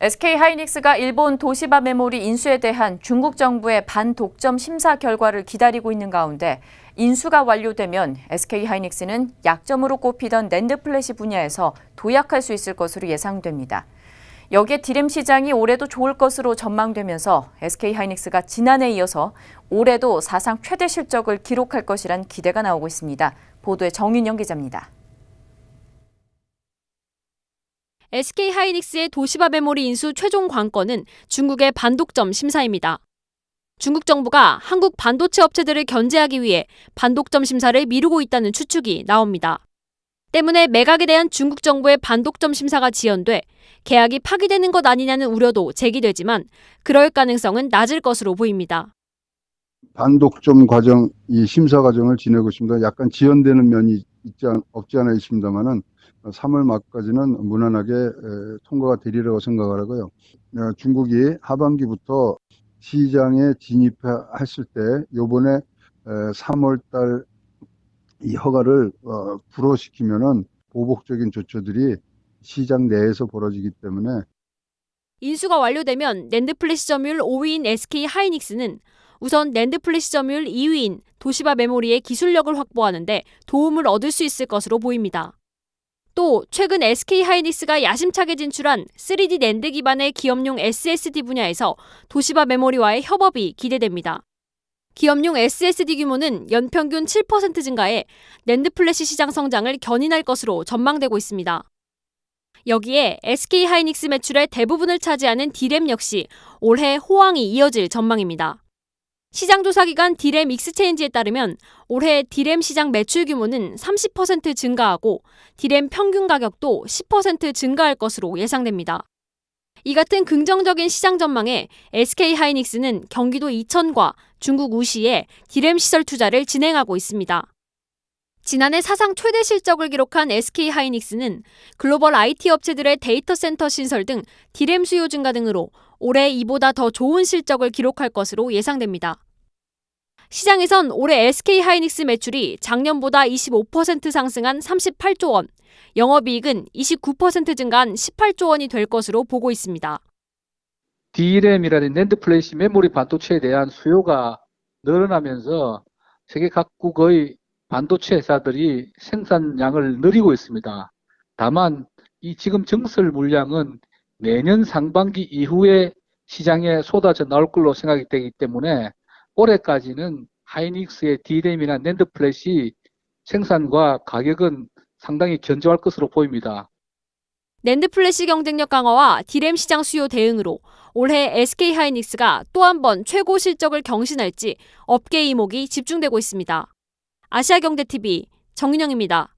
SK하이닉스가 일본 도시바 메모리 인수에 대한 중국 정부의 반독점 심사 결과를 기다리고 있는 가운데 인수가 완료되면 SK하이닉스는 약점으로 꼽히던 낸드 플래시 분야에서 도약할 수 있을 것으로 예상됩니다. 여기에 디램 시장이 올해도 좋을 것으로 전망되면서 SK하이닉스가 지난해에 이어서 올해도 사상 최대 실적을 기록할 것이란 기대가 나오고 있습니다. 보도에 정윤영 기자입니다. SK하이닉스의 도시바 메모리 인수 최종 관건은 중국의 반독점 심사입니다. 중국 정부가 한국 반도체 업체들을 견제하기 위해 반독점 심사를 미루고 있다는 추측이 나옵니다. 때문에 매각에 대한 중국 정부의 반독점 심사가 지연돼 계약이 파기되는 것 아니냐는 우려도 제기되지만 그럴 가능성은 낮을 것으로 보입니다. 반독점 과정, 이 심사 과정을 지내고 있습니다. 약간 지연되는 면이 없지 않아 있습니다만은 3월 말까지는 무난하게 통과가 되리라고 생각을 하고요. 중국이 하반기부터 시장에 진입했을 때 요번에 3월 달 이 허가를 불허시키면은 보복적인 조처들이 시장 내에서 벌어지기 때문에 인수가 완료되면 낸드 플래시 점유율 5위인 SK하이닉스는 우선 낸드 플래시 점유율 2위인 도시바 메모리의 기술력을 확보하는 데 도움을 얻을 수 있을 것으로 보입니다. 또 최근 SK하이닉스가 야심차게 진출한 3D 낸드 기반의 기업용 SSD 분야에서 도시바 메모리와의 협업이 기대됩니다. 기업용 SSD 규모는 연평균 7% 증가해 낸드 플래시 시장 성장을 견인할 것으로 전망되고 있습니다. 여기에 SK하이닉스 매출의 대부분을 차지하는 디램 역시 올해 호황이 이어질 전망입니다. 시장조사기관 디램 익스체인지에 따르면 올해 디램 시장 매출 규모는 30% 증가하고 디램 평균 가격도 10% 증가할 것으로 예상됩니다. 이 같은 긍정적인 시장 전망에 SK하이닉스는 경기도 이천과 중국 우시에 디램 시설 투자를 진행하고 있습니다. 지난해 사상 최대 실적을 기록한 SK하이닉스는 글로벌 IT 업체들의 데이터 센터 신설 등 디램 수요 증가 등으로 올해 이보다 더 좋은 실적을 기록할 것으로 예상됩니다. 시장에선 올해 SK하이닉스 매출이 작년보다 25% 상승한 38조 원, 영업이익은 29% 증가한 18조 원이 될 것으로 보고 있습니다. DRAM이라는 낸드 플래시 메모리 반도체에 대한 수요가 늘어나면서 세계 각국의 반도체 회사들이 생산량을 늘리고 있습니다. 다만 이 지금 증설 물량은 내년 상반기 이후에 시장에 쏟아져 나올 걸로 생각이 되기 때문에 올해까지는 하이닉스의 DRAM이나 낸드 플래시 생산과 가격은 상당히 견조할 것으로 보입니다. 낸드 플래시 경쟁력 강화와 디램 시장 수요 대응으로 올해 SK하이닉스가 또 한 번 최고 실적을 경신할지 업계 이목이 집중되고 있습니다. 아시아경제TV 정윤영입니다.